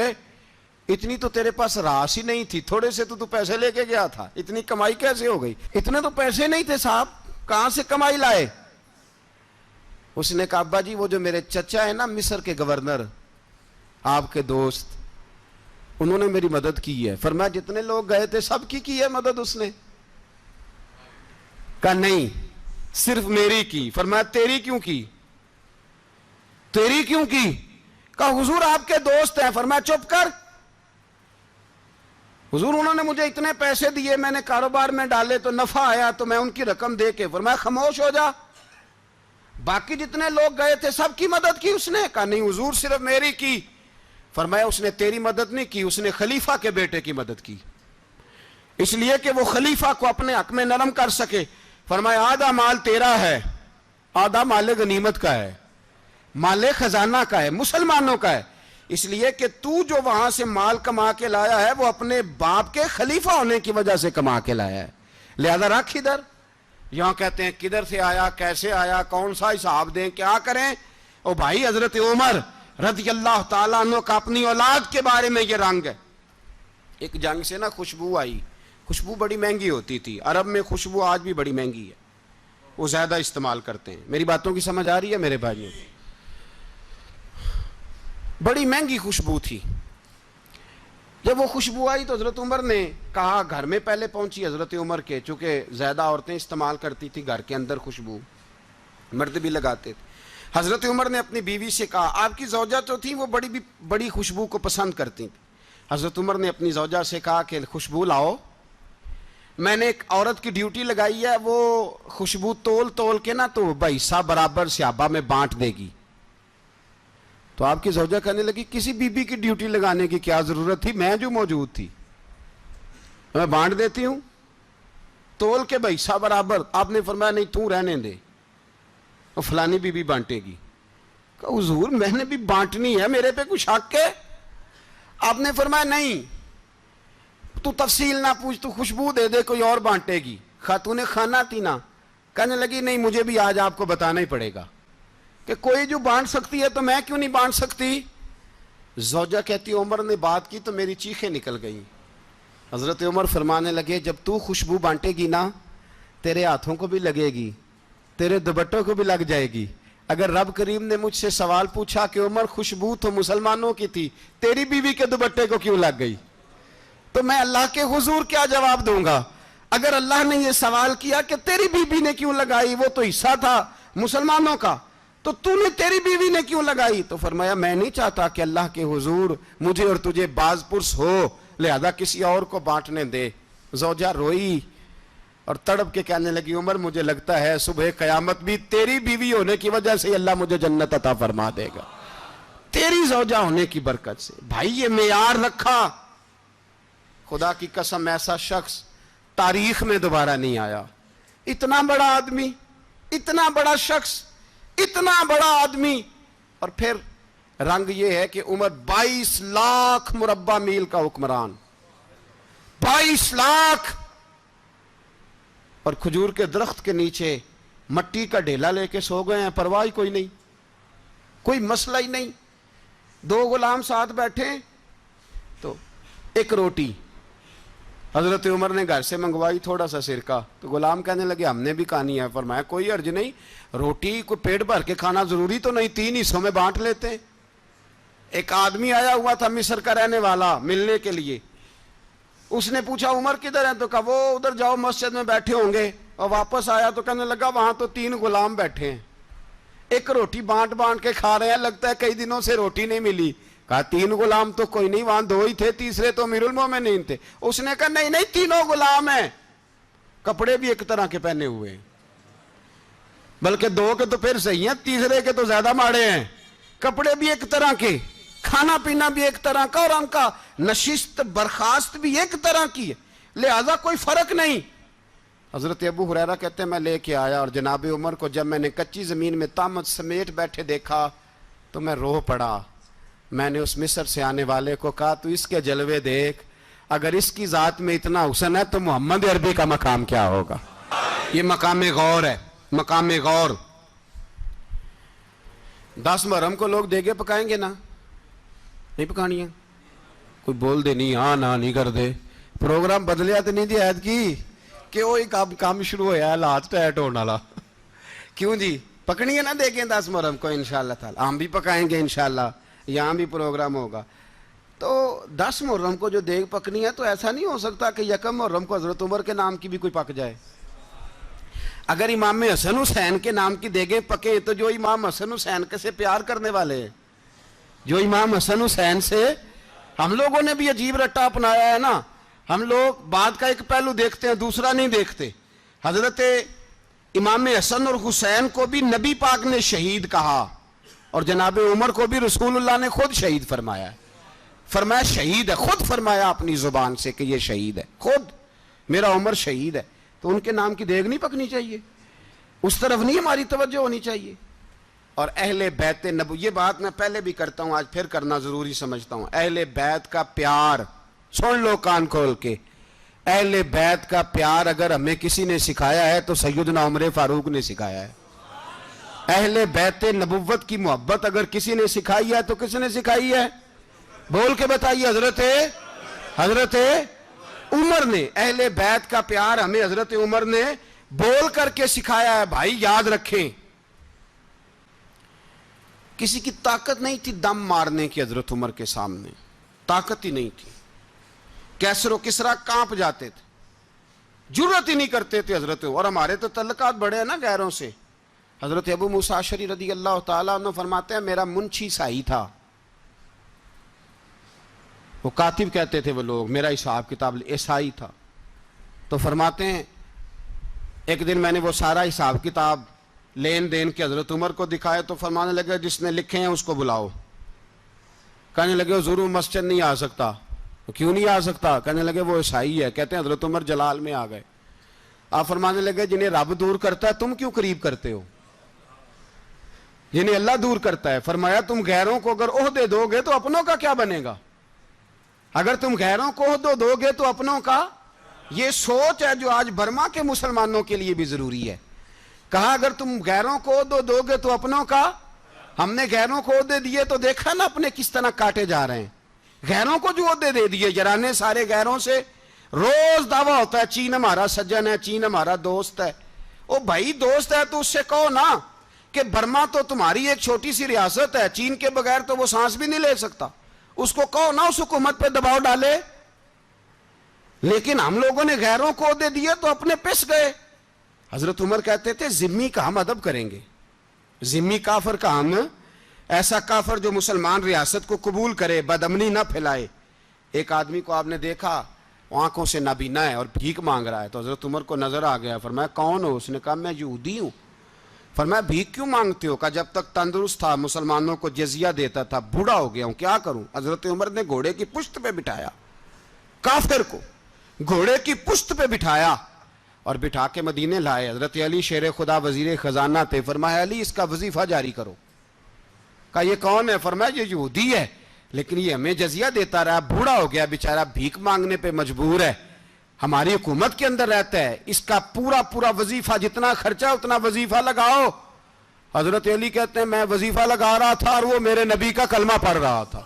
اتنی تو تیرے پاس راس ہی نہیں تھی، تھوڑے سے تو پیسے لے کے گیا تھا، اتنی کمائی کیسے ہو گئی؟ اتنے تو پیسے نہیں تھے صاحب، کہاں سے کمائی لائے؟ اس نے کہا ابا جی وہ جو میرے چچا ہے نا مصر کے گورنر، آپ کے دوست، انہوں نے میری مدد کی ہے۔ فرمایا جتنے لوگ گئے تھے سب کی ہے مدد اس نے؟ کہا نہیں صرف میری کی۔ فرمایا تیری کیوں کی؟ تیری کیوں کی؟ کہا حضور آپ کے دوست ہیں۔ فرمایا چپ کر، حضور انہوں نے مجھے اتنے پیسے دیے، میں نے کاروبار میں ڈالے تو نفع آیا تو میں ان کی رقم دے کے۔ فرمایا خاموش ہو جا، باقی جتنے لوگ گئے تھے سب کی مدد کی اس نے؟ کہا نہیں حضور صرف میری کی۔ فرمایا اس نے تیری مدد نہیں کی، اس نے خلیفہ کے بیٹے کی مدد کی، اس لیے کہ وہ خلیفہ کو اپنے حق میں نرم کر سکے۔ فرمایا آدھا مال تیرا ہے، آدھا مال غنیمت کا ہے، مال خزانہ کا ہے، مسلمانوں کا ہے، اس لیے کہ تو جو وہاں سے مال کما کے لایا ہے وہ اپنے باپ کے خلیفہ ہونے کی وجہ سے کما کے لایا ہے، لہذا رکھ ادھر۔ یہاں کہتے ہیں کدھر سے آیا، کیسے آیا، کون سا حساب دیں، کیا کریں؟ او بھائی حضرت عمر رضی اللہ تعالیٰ عنہ کا اپنی اولاد کے بارے میں یہ رنگ ہے۔ ایک جنگ سے نا خوشبو آئی، خوشبو بڑی مہنگی ہوتی تھی، عرب میں خوشبو آج بھی بڑی مہنگی ہے، وہ زیادہ استعمال کرتے ہیں۔ میری باتوں کی سمجھ آ رہی ہے میرے بھائیوں؟ بڑی مہنگی خوشبو تھی۔ جب وہ خوشبو آئی تو حضرت عمر نے کہا، گھر میں پہلے پہنچی حضرت عمر کے، چونکہ زیادہ عورتیں استعمال کرتی تھی گھر کے اندر خوشبو، مرد بھی لگاتے تھے۔ حضرت عمر نے اپنی بیوی سے کہا، آپ کی زوجہ تو تھی وہ بڑی خوشبو کو پسند کرتی تھی۔ حضرت عمر نے اپنی زوجہ سے کہا کہ خوشبو لاؤ، میں نے ایک عورت کی ڈیوٹی لگائی ہے، وہ خوشبو تول کے نا تو حصہ برابر صحابہ میں بانٹ دے گی۔ تو آپ کی زوجہ کہنے لگی کسی بی بی کی ڈیوٹی لگانے کی کیا ضرورت تھی، میں جو موجود تھی میں بانٹ دیتی ہوں تول کے حصہ برابر۔ آپ نے فرمایا نہیں تو رہنے دے، اور فلانی بی بی بانٹے گی۔ کہا حضور میں نے بھی بانٹنی ہے، میرے پہ کچھ حق ہے؟ آپ نے فرمایا نہیں، تو تفصیل نہ پوچھ، تو خوشبو دے دے، کوئی اور بانٹے گی۔ خاتون خانہ تھی نا، کہنے لگی نہیں مجھے بھی آج آپ کو بتانا ہی پڑے گا کہ کوئی جو بانٹ سکتی ہے تو میں کیوں نہیں بانٹ سکتی؟ زوجہ کہتی عمر نے بات کی تو میری چیخیں نکل گئیں۔ حضرت عمر فرمانے لگے جب تو خوشبو بانٹے گی نا تیرے ہاتھوں کو بھی لگے گی، تیرے دوپٹوں کو بھی لگ جائے گی۔ اگر رب کریم نے مجھ سے سوال پوچھا کہ عمر خوشبو تو مسلمانوں کی تھی، تیری بیوی کے دوپٹے کو کیوں لگ گئی، تو میں اللہ کے حضور کیا جواب دوں گا؟ اگر اللہ نے یہ سوال کیا کہ تیری بیوی نے کیوں لگائی، وہ تو حصہ تھا مسلمانوں کا، تو نے تیری بیوی نے کیوں لگائی؟ تو فرمایا میں نہیں چاہتا کہ اللہ کے حضور مجھے اور تجھے باز پرس ہو، لہذا کسی اور کو بانٹنے دے۔ زوجہ روئی اور تڑپ کے کہنے لگی عمر مجھے لگتا ہے صبح قیامت بھی تیری بیوی ہونے کی وجہ سے اللہ مجھے جنت عطا فرما دے گا، تیری زوجہ ہونے کی برکت سے۔ بھائی یہ معیار رکھا، خدا کی قسم ایسا شخص تاریخ میں دوبارہ نہیں آیا۔ اتنا بڑا آدمی، اتنا بڑا شخص، اتنا بڑا آدمی، اور پھر رنگ یہ ہے کہ عمر 22 لاکھ مربع میل کا حکمران، 22 لاکھ، اور کھجور کے درخت کے نیچے مٹی کا ڈھیلا لے کے سو گئے ہیں، پرواہ کوئی نہیں، کوئی مسئلہ ہی نہیں۔ 2 غلام ساتھ بیٹھے تو ایک روٹی حضرت عمر نے گھر سے منگوائی، تھوڑا سا سرکہ، تو غلام کہنے لگے ہم نے بھی کھانی ہے۔ فرمایا کوئی حرج نہیں، روٹی کو پیٹ بھر کے کھانا ضروری تو نہیں، 3 حصوں میں بانٹ لیتے ہیں۔ ایک آدمی آیا ہوا تھا مصر کا رہنے والا ملنے کے لیے، اس نے پوچھا عمر کدھر ہے، تو کہا وہ ادھر جاؤ مسجد میں بیٹھے ہوں گے، اور واپس آیا تو کہنے لگا وہاں تو 3 غلام بیٹھے ہیں، ایک روٹی بانٹ کے کھا رہے ہیں، لگتا ہے کئی دنوں سے روٹی نہیں ملی۔ کہا 3 غلام تو کوئی نہیں، وہاں 2 ہی تھے، تیسرے تو امیر المومنین تھے۔ اس نے کہا نہیں 3 غلام ہیں۔ کپڑے بھی ایک طرح کے پہنے ہوئے ہیں، بلکہ دو کے تو پھر صحیح ہیں، تیسرے کے تو زیادہ ماڑے ہیں۔ کپڑے بھی ایک طرح کے، کھانا پینا بھی ایک طرح کا، اور ان کا نشست برخاست بھی ایک طرح کی ہے، لہذا کوئی فرق نہیں۔ حضرت ابو ہریرہ کہتے ہیں میں لے کے آیا، اور جناب عمر کو جب میں نے کچی زمین میں تامت سمیٹ بیٹھے دیکھا تو میں رو پڑا۔ میں نے اس مصر سے آنے والے کو کہا تو اس کے جلوے دیکھ، اگر اس کی ذات میں اتنا حسن ہے تو محمد عربی کا مقام کیا ہوگا؟ یہ مقام غور ہے، مقام غور۔ 10 محرم کو لوگ دیگے پکائیں گے نا؟ نہیں پکانی ہے؟ کوئی بول دے نہیں، ہاں نہ نہیں کر دے، پروگرام بدلیا تو نہیں دی عید کی کہ وہی کام شروع ہوا ہے لات ٹائٹ ہونے والا؟ کیوں جی پکنی ہے نا دیکھیں 10 محرم کو انشاءاللہ تعالی، ہم بھی پکائیں گے انشاءاللہ، یہاں بھی پروگرام ہوگا۔ تو 10 محرم کو جو دیگ پکنی ہے تو ایسا نہیں ہو سکتا کہ 1 محرم کو حضرت عمر کے نام کی بھی کوئی پک جائے۔ اگر امام حسن حسین کے نام کی دیگیں پکیں تو جو امام حسن حسین سے پیار کرنے والے ہیں، جو امام حسن حسین سے، ہم لوگوں نے بھی عجیب رٹا اپنایا ہے نا، ہم لوگ بات کا ایک پہلو دیکھتے ہیں دوسرا نہیں دیکھتے۔ حضرت امام حسن اور حسین کو بھی نبی پاک نے شہید کہا، اور جناب عمر کو بھی رسول اللہ نے خود شہید فرمایا ہے، فرمایا شہید ہے، خود فرمایا اپنی زبان سے کہ یہ شہید ہے، خود میرا عمر شہید ہے۔ تو ان کے نام کی دیگ نہیں پکنی چاہیے، اس طرف نہیں ہماری توجہ ہونی چاہیے۔ اور اہل بیت نبو، یہ بات میں پہلے بھی کرتا ہوں آج پھر کرنا ضروری سمجھتا ہوں، اہل بیت کا پیار سن لو کان کھول کے، اہل بیت کا پیار اگر ہمیں کسی نے سکھایا ہے تو سیدنا عمر فاروق نے سکھایا ہے۔ اہل بیت نبوت کی محبت اگر کسی نے سکھائی ہے تو کس نے سکھائی ہے؟ بول کے بتائیے، حضرت عمر نے۔ اہل بیت کا پیار ہمیں حضرت عمر نے بول کر کے سکھایا ہے۔ بھائی یاد رکھیں، کسی کی طاقت نہیں تھی دم مارنے کی حضرت عمر کے سامنے، طاقت ہی نہیں تھی۔ کیسر و کسرا کانپ جاتے تھے، جرأت ہی نہیں کرتے تھے حضرت، اور ہمارے تو تعلقات بڑے ہیں نا غیروں سے۔ حضرت ابو موسیٰ اشعری رضی اللہ تعالیٰ عنہ فرماتے ہیں میرا منشی سائی تھا، وہ کاتب کہتے تھے وہ لوگ، میرا حساب کتاب عیسائی تھا۔ تو فرماتے ہیں ایک دن میں نے وہ سارا حساب کتاب لین دین کے حضرت عمر کو دکھائے تو فرمانے لگے جس نے لکھے ہیں اس کو بلاؤ۔ کہنے لگے حضور مسجد نہیں آ سکتا۔ کیوں نہیں آ سکتا؟ کہنے لگے وہ عیسائی ہے۔ کہتے ہیں حضرت عمر جلال میں آ گئے، آپ فرمانے لگے جنہیں رب دور کرتا ہے تم کیوں قریب کرتے ہو؟ جنہیں اللہ دور کرتا ہے۔ فرمایا تم غیروں کو اگر عہدے دو گے تو اپنوں کا کیا بنے گا؟ اگر تم غیروں کو عہدے دو گے تو اپنوں کا، یہ سوچ ہے جو آج برما کے مسلمانوں کے لیے بھی ضروری ہے۔ کہا اگر تم غیروں کو عہدے دو گے تو اپنوں کا۔ ہم نے غیروں کو عہدے دیے تو دیکھا نا اپنے کس طرح کاٹے جا رہے ہیں۔ غیروں کو جو عہدے دے دیے یارانے سارے غیروں سے، روز دعویٰ ہوتا ہے چین ہمارا سجن ہے، چین ہمارا دوست ہے۔ او بھائی دوست ہے تو اس سے کہو نا کہ برما تو تمہاری ایک چھوٹی سی ریاست ہے، چین کے بغیر تو وہ سانس بھی نہیں لے سکتا، اس کو کہو نا اس حکومت پہ دباؤ ڈالے۔ لیکن ہم لوگوں نے غیروں کو عہدے دیے تو اپنے پس گئے۔ حضرت عمر کہتے تھے ذمی کا ہم ادب کریں گے، ذمی کافر کا ہم، ایسا کافر جو مسلمان ریاست کو قبول کرے، بدامنی نہ پھیلائے۔ ایک آدمی کو آپ نے دیکھا آنکھوں سے نابینا ہے اور بھیک مانگ رہا ہے، تو حضرت عمر کو نظر آ گیا، فرمایا کون ہو؟ اس نے کہا میں یہودی ہوں۔ فرمایا بھیک کیوں مانگتے ہو؟ کہا جب تک تندرست تھا مسلمانوں کو جزیہ دیتا تھا، بوڑھا ہو گیا ہوں کیا کروں؟ حضرت عمر نے گھوڑے کی پشت پہ بٹھایا کافر کو، گھوڑے کی پشت پہ بٹھایا اور بٹھا کے مدینے لائے۔ حضرت علی شیر خدا وزیر خزانہ تھے، فرمایا علی اس کا وظیفہ جاری کرو۔ کہا یہ کون ہے؟ فرمایا یہ یہودی ہے لیکن یہ ہمیں جزیہ دیتا رہا، بوڑھا ہو گیا بیچارہ، بھیک مانگنے پہ مجبور ہے، ہماری حکومت کے اندر رہتا ہے، اس کا پورا وظیفہ جتنا خرچہ اتنا وظیفہ لگاؤ۔ حضرت علی کہتے ہیں میں وظیفہ لگا رہا تھا اور وہ میرے نبی کا کلمہ پڑھ رہا تھا،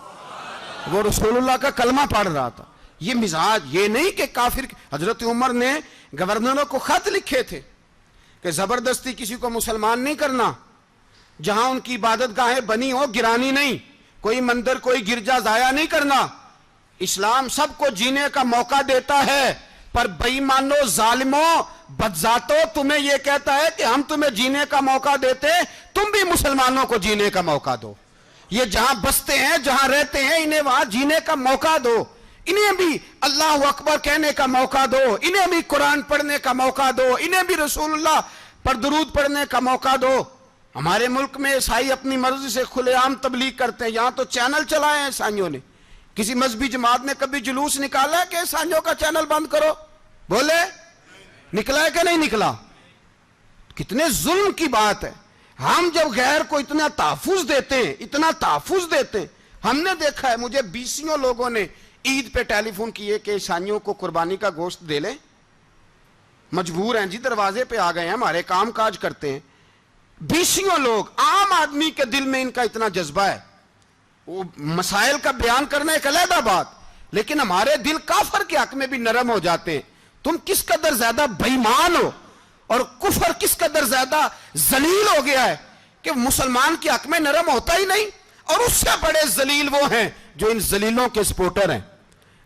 وہ رسول اللہ کا کلمہ پڑھ رہا تھا۔ یہ مزاج، یہ نہیں کہ کافر۔ حضرت عمر نے گورنروں کو خط لکھے تھے کہ زبردستی کسی کو مسلمان نہیں کرنا، جہاں ان کی عبادت گاہیں بنی ہو گرانی نہیں، کوئی مندر کوئی گرجا ضائع نہیں کرنا۔ اسلام سب کو جینے کا موقع دیتا ہے، پر بے ایمانو ظالموں بدذاتوں تمہیں یہ کہتا ہے کہ ہم تمہیں جینے کا موقع دیتے، تم بھی مسلمانوں کو جینے کا موقع دو۔ یہ جہاں بستے ہیں جہاں رہتے ہیں انہیں وہاں جینے کا موقع دو۔ انہیں بھی اللہ اکبر کہنے کا موقع دو, انہیں بھی قرآن پڑھنے کا موقع دو, انہیں بھی رسول اللہ پر درود پڑھنے کا موقع دو. ہمارے ملک میں عیسائی اپنی مرضی سے کھلے عام تبلیغ کرتے ہیں. یہاں تو چینل چلائے ہیں عیسائیوں نے. کسی مذہبی جماعت نے کبھی جلوس نکالا ہے کہ عیسائیوں کا چینل بند کرو؟ بولے نکلا ہے کہ نہیں نکلا؟ کتنے ظلم کی بات ہے. ہم جب غیر کو اتنا تحفظ دیتے ہیں, اتنا تحفظ دیتے ہیں, ہم نے دیکھا ہے مجھے 20 لوگوں نے عید پہ ٹیلی فون کیے کہ عیسائیوں کو قربانی کا گوشت دے لیں, مجبور ہیں جی, دروازے پہ آ گئے ہیں, ہمارے کام کاج کرتے ہیں. 20 لوگ, عام آدمی کے دل میں ان کا اتنا جذبہ ہے, وہ مسائل کا بیان کرنا ایک علیحدہ بات, لیکن ہمارے دل کافر کے حق میں بھی نرم ہو جاتے ہیں. تم کس قدر زیادہ بے ایمان ہو اور کفر کس قدر زیادہ ذلیل ہو گیا ہے کہ مسلمان کے حق میں نرم ہوتا ہی نہیں. اور اس سے بڑے ذلیل وہ ہیں جو ان ذلیلوں کے سپورٹر ہیں.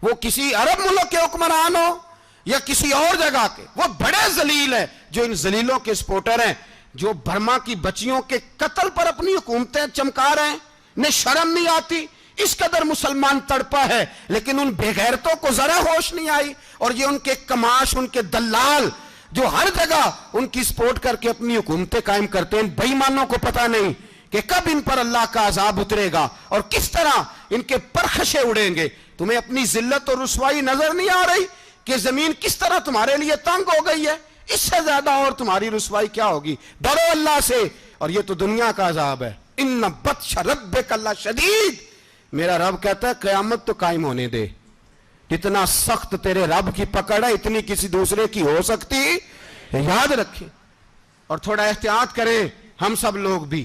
وہ کسی عرب ملک کے حکمران ہو یا کسی اور جگہ کے, وہ بڑے ذلیل ہیں جو ان ذلیلوں کے سپورٹر ہیں, جو برما کی بچیوں کے قتل پر اپنی حکومتیں چمکا رہے ہیں. انہیں شرم نہیں آتی. اس قدر مسلمان تڑپا ہے, لیکن ان بے غیرتوں کو ذرا ہوش نہیں آئی. اور یہ ان کے کماش, ان کے دلال جو ہر جگہ ان کی سپورٹ کر کے اپنی حکومتیں قائم کرتے ہیں, بے ایمانوں کو پتہ نہیں کہ کب ان پر اللہ کا عذاب اترے گا اور کس طرح ان کے پرخشے اڑیں گے. تمہیں اپنی ذلت اور رسوائی نظر نہیں آ رہی کہ زمین کس طرح تمہارے لیے تنگ ہو گئی ہے؟ اس سے زیادہ اور تمہاری رسوائی کیا ہوگی؟ ڈرو اللہ سے. اور یہ تو دنیا کا عذاب ہے. ان بطش ربک لشدید. میرا رب کہتا ہے قیامت تو قائم ہونے دے. جتنا سخت تیرے رب کی پکڑ ہے اتنی کسی دوسرے کی ہو سکتی, یاد رکھیں. اور تھوڑا احتیاط کریں ہم سب لوگ بھی,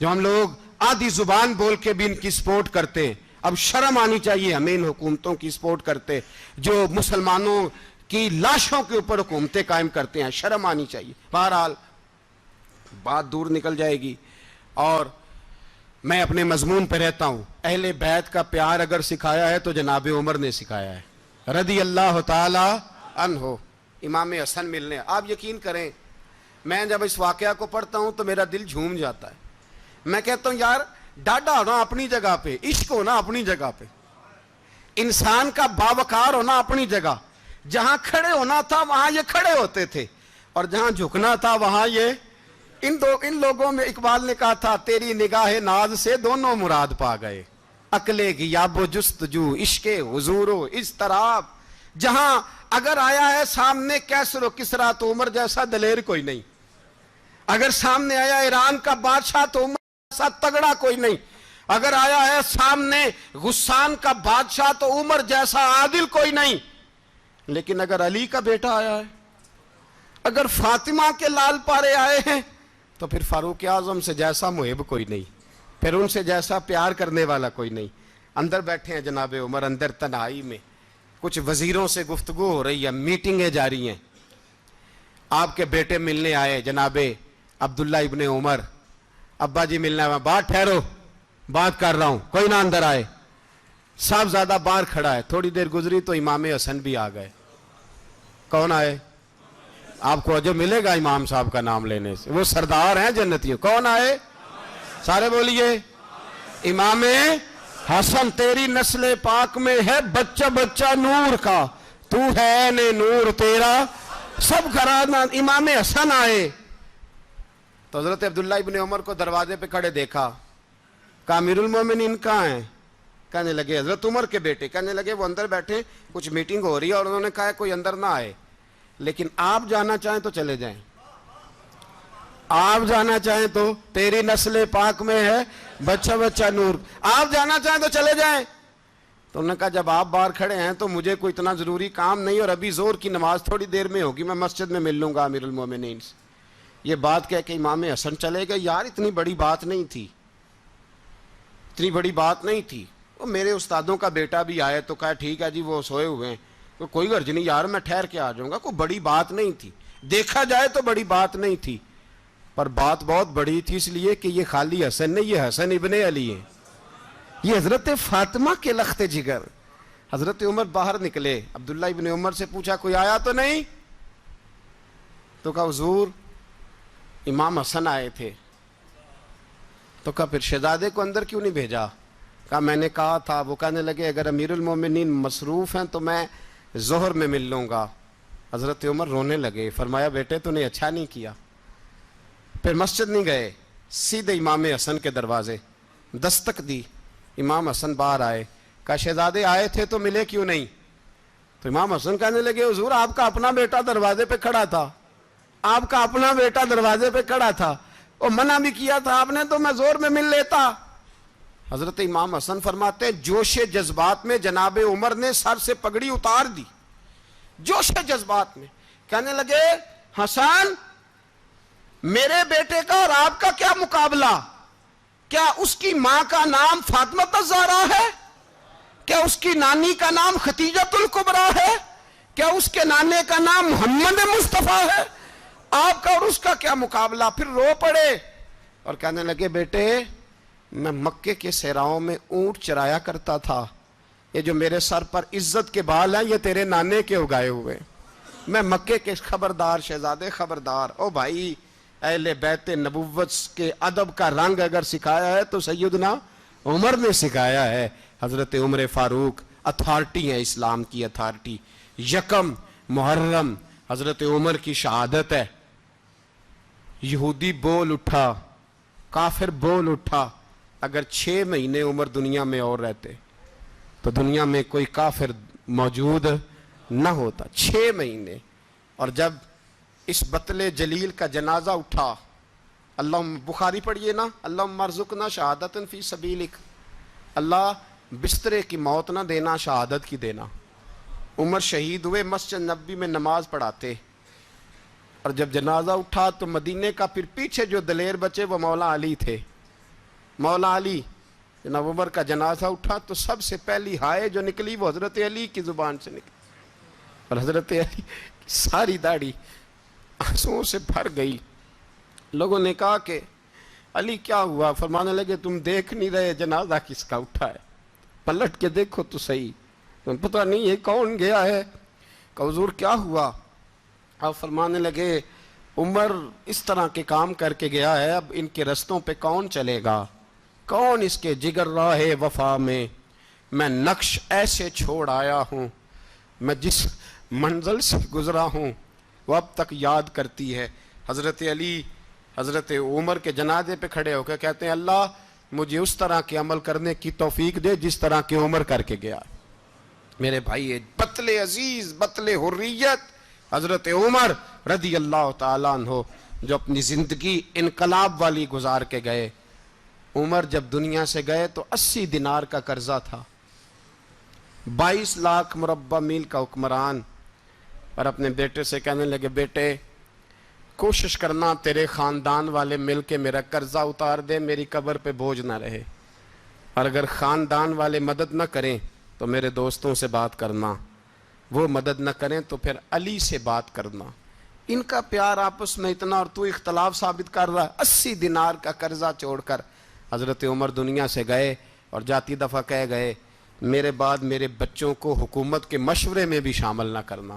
جو ہم لوگ آدھی زبان بول کے بھی ان کی سپورٹ کرتے ہیں. اب شرم آنی چاہیے ہمیں ان حکومتوں کی سپورٹ کرتے جو مسلمانوں کی لاشوں کے اوپر حکومتیں قائم کرتے ہیں. شرم آنی چاہیے. بہرحال بات دور نکل جائے گی اور میں اپنے مضمون پہ رہتا ہوں. اہل بیت کا پیار اگر سکھایا ہے تو جناب عمر نے سکھایا ہے رضی اللہ تعالی عنہ. امام حسن ملنے, آپ یقین کریں میں جب اس واقعہ کو پڑھتا ہوں تو میرا دل جھوم جاتا ہے. میں کہتا ہوں یار ڈاڈا ہونا اپنی جگہ پہ, عشق ہونا اپنی جگہ پہ, انسان کا باوقار ہونا اپنی جگہ. جہاں کھڑے ہونا تھا وہاں یہ کھڑے ہوتے تھے, اور جہاں جھکنا تھا وہاں یہ. ان لوگوں میں اقبال نے کہا تھا تیری نگاہ ناز سے دونوں مراد پا گئے, عقل غیاب و جستجو, عشق حضور و اضطراب. جہاں اگر آیا ہے سامنے کیسر و کسرا تو عمر جیسا دلیر کوئی نہیں. اگر سامنے آیا ایران کا بادشاہ تو عمر جیسا تگڑا کوئی نہیں. اگر آیا ہے سامنے غسان کا بادشاہ تو عمر جیسا عادل کوئی نہیں. لیکن اگر علی کا بیٹا آیا ہے, اگر فاطمہ کے لال پارے آئے ہیں, تو پھر فاروق اعظم سے جیسا محب کوئی نہیں, پھر ان سے جیسا پیار کرنے والا کوئی نہیں. اندر بیٹھے ہیں جناب عمر, اندر تنہائی میں کچھ وزیروں سے گفتگو ہو رہی ہے, میٹنگیں جاری ہیں. آپ کے بیٹے ملنے آئے جناب عبداللہ ابن عمر. ابا جی ملنے آئے, بات ٹھہرو بات کر رہا ہوں, کوئی نہ اندر آئے. صاحبزادہ باہر کھڑا ہے. تھوڑی دیر گزری تو امام حسن بھی آ گئے. کون آئے؟ آپ کو جو ملے گا امام صاحب کا نام لینے سے, وہ سردار ہیں جنتیوں. کون آئے؟ سارے بولیے امام حسن. تیری نسل پاک میں ہے بچہ بچہ نور کا, تو ہے نے نور تیرا سب گھرانہ. امام حسن آئے تو حضرت عبداللہ ابن عمر کو دروازے پہ کھڑے دیکھا. کہا امیر المومنین کہاں ہیں؟ کہنے لگے حضرت عمر کے بیٹے. کہنے لگے وہ اندر بیٹھے, کچھ میٹنگ ہو رہی ہے, اور انہوں نے کہا کوئی اندر نہ آئے, لیکن آپ جانا چاہیں تو چلے جائیں. آپ جانا چاہیں تو, تیری نسل پاک میں ہے بچہ بچہ نور, آپ جانا چاہیں تو چلے جائیں. تو انہوں نے کہا جب آپ باہر کھڑے ہیں تو مجھے کوئی اتنا ضروری کام نہیں, اور ابھی زور کی نماز تھوڑی دیر میں ہوگی, میں مسجد میں مل لوں گا امیر المومنین سے. یہ بات کہہ کے امام حسن چلے گئے. یار اتنی بڑی بات نہیں تھی, اتنی بڑی بات نہیں تھی. وہ میرے استادوں کا بیٹا بھی آئے تو کہا ٹھیک ہے جی وہ سوئے ہوئے ہیں, تو کوئی غرض نہیں یار میں ٹھہر کے آ جاؤں گا. کوئی بڑی بات نہیں تھی, دیکھا جائے تو بڑی بات نہیں تھی, پر بات بہت بڑی تھی اس لیے کہ یہ خالی حسن نہیں, یہ حسن ابن علی ہے, یہ حضرت فاطمہ کے لخت جگر. حضرت عمر باہر نکلے, عبداللہ ابن عمر سے پوچھا کوئی آیا تو نہیں؟ تو کہا حضور امام حسن آئے تھے. تو کہا پھر شہزادے کو اندر کیوں نہیں بھیجا؟ کہا میں نے کہا تھا. وہ کہنے لگے اگر امیر المومنین مصروف ہیں تو میں ظہر میں مل لوں گا. حضرت عمر رونے لگے. فرمایا بیٹے تو نے اچھا نہیں کیا. پھر مسجد نہیں گئے, سیدھے امام حسن کے دروازے دستک دی. امام حسن باہر آئے. کہا شہزادے آئے تھے تو ملے کیوں نہیں؟ تو امام حسن کہنے لگے حضور آپ کا اپنا بیٹا دروازے پہ کھڑا تھا, آپ کا اپنا بیٹا دروازے پہ کھڑا تھا, اور منع بھی کیا تھا آپ نے تو میں زور میں مل لیتا. حضرت امام حسن فرماتے جوش جذبات میں جناب عمر نے سر سے پگڑی اتار دی. جوش جذبات میں کہنے لگے حسن میرے بیٹے کا اور آپ کا کیا مقابلہ؟ کیا اس کی ماں کا نام فاطمہ الزہرا ہے؟ کیا اس کی نانی کا نام ختیجۃ الکبریٰ ہے؟ کیا اس کے نانے کا نام محمد مصطفیٰ ہے؟ آپ کا اور اس کا کیا مقابلہ؟ پھر رو پڑے اور کہنے لگے بیٹے میں مکے کے صحراؤں میں اونٹ چرایا کرتا تھا, یہ جو میرے سر پر عزت کے بال ہیں یہ تیرے نانے کے اگائے ہوئے. میں مکے کے خبردار شہزادے خبردار. او بھائی اہل بیت نبوت کے ادب کا رنگ اگر سکھایا ہے تو سیدنا عمر نے سکھایا ہے. حضرت عمر فاروق اتھارٹی ہے, اسلام کی اتھارٹی. یکم محرم حضرت عمر کی شہادت ہے. یہودی بول اٹھا, کافر بول اٹھا. اگر 6 مہینے عمر دنیا میں اور رہتے تو دنیا میں کوئی کافر موجود نہ ہوتا. 6 مہینے. اور جب اس بطل جلیل کا جنازہ اٹھا, اللہ بخاری پڑھیے نا, اللہم ارزقنا شہادتا فی سبیلک, اللہ بسترے کی موت نہ دینا, شہادت کی دینا. عمر شہید ہوئے, مسجد نبوی میں نماز پڑھاتے, اور جب جنازہ اٹھا تو مدینے کا پھر پیچھے جو دلیر بچے وہ مولا علی تھے. مولا علی, جناب عمر کا جنازہ اٹھا تو سب سے پہلی ہائے جو نکلی وہ حضرت علی کی زبان سے نکلی, اور حضرت علی کی ساری داڑھی آنسوؤں سے بھر گئی. لوگوں نے کہا کہ علی کیا ہوا؟ فرمانے لگے تم دیکھ نہیں رہے جنازہ کس کا اٹھا ہے؟ پلٹ کے دیکھو تو صحیح, تم پتہ نہیں یہ کون گیا ہے؟ کہ حضور کیا ہوا؟ آپ فرمانے لگے عمر اس طرح کے کام کر کے گیا ہے, اب ان کے رستوں پہ کون چلے گا؟ کون اس کے جگر راہ وفا میں؟ میں نقش ایسے چھوڑ آیا ہوں, میں جس منزل سے گزرا ہوں وہ اب تک یاد کرتی ہے. حضرت علی حضرت عمر کے جنازے پہ کھڑے ہو کے کہتے ہیں اللہ مجھے اس طرح کے عمل کرنے کی توفیق دے جس طرح کے عمر کر کے گیا. میرے بھائی بطل عزیز, بطل حریت حضرت عمر رضی اللہ تعالیٰ عنہ جو اپنی زندگی انقلاب والی گزار کے گئے. عمر جب دنیا سے گئے تو 80 دینار کا قرضہ تھا, 22 لاکھ مربع میل کا حکمران, اور اپنے بیٹے سے کہنے لگے بیٹے کوشش کرنا تیرے خاندان والے مل کے میرا قرضہ اتار دے, میری قبر پہ بوجھ نہ رہے, اور اگر خاندان والے مدد نہ کریں تو میرے دوستوں سے بات کرنا, وہ مدد نہ کریں تو پھر علی سے بات کرنا. ان کا پیار آپس میں اتنا, اور تو اختلاف ثابت کر رہا ہے. 80 دینار کا قرضہ چھوڑ کر حضرت عمر دنیا سے گئے, اور جاتی دفعہ کہہ گئے میرے بعد میرے بچوں کو حکومت کے مشورے میں بھی شامل نہ کرنا,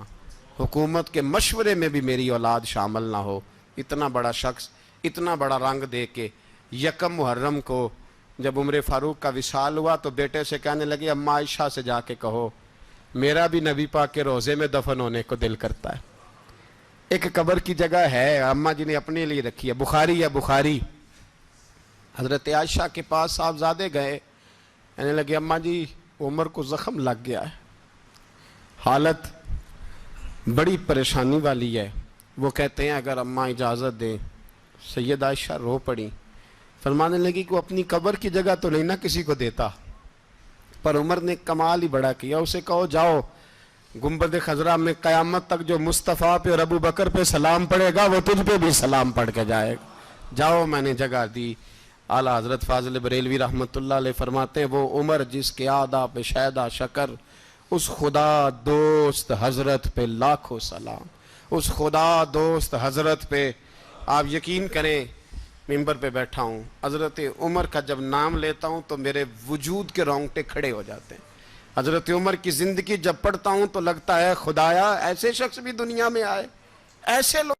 حکومت کے مشورے میں بھی میری اولاد شامل نہ ہو. اتنا بڑا شخص اتنا بڑا رنگ دے کے یکم محرم کو جب عمر فاروق کا وصال ہوا تو بیٹے سے کہنے لگے اماں عائشہ سے جا کے کہو میرا بھی نبی پاک کے روضے میں دفن ہونے کو دل کرتا ہے. ایک قبر کی جگہ ہے اماں جی نے اپنے لیے رکھی ہے, بخاری ہے بخاری. حضرت عائشہ کے پاس صاحبزادے گئے, کہنے لگے اماں جی عمر کو زخم لگ گیا ہے, حالت بڑی پریشانی والی ہے. وہ کہتے ہیں اگر اماں اجازت دیں. سید عائشہ رو پڑی, فرمانے لگی کہ وہ اپنی قبر کی جگہ تو نہیں نہ کسی کو دیتا, پر عمر نے کمال ہی بڑا کیا. اسے کہو جاؤ گنبد خضرا میں قیامت تک جو مصطفیٰ پہ اور ابو بکر پہ سلام پڑے گا وہ تجھ پہ بھی سلام پڑھ کے جائے گا, جاؤ میں نے جگہ دی. اعلیٰ حضرت فاضل بریلوی رحمۃ اللہ علیہ فرماتے ہیں وہ عمر جس کے آدھا پہ شیدہ شکر, اس خدا دوست حضرت پہ لاکھوں سلام, اس خدا دوست حضرت پہ. آپ یقین کریں ممبر پہ بیٹھا ہوں, حضرت عمر کا جب نام لیتا ہوں تو میرے وجود کے رونگٹے کھڑے ہو جاتے ہیں. حضرت عمر کی زندگی جب پڑھتا ہوں تو لگتا ہے خدایا ایسے شخص بھی دنیا میں آئے, ایسے لوگ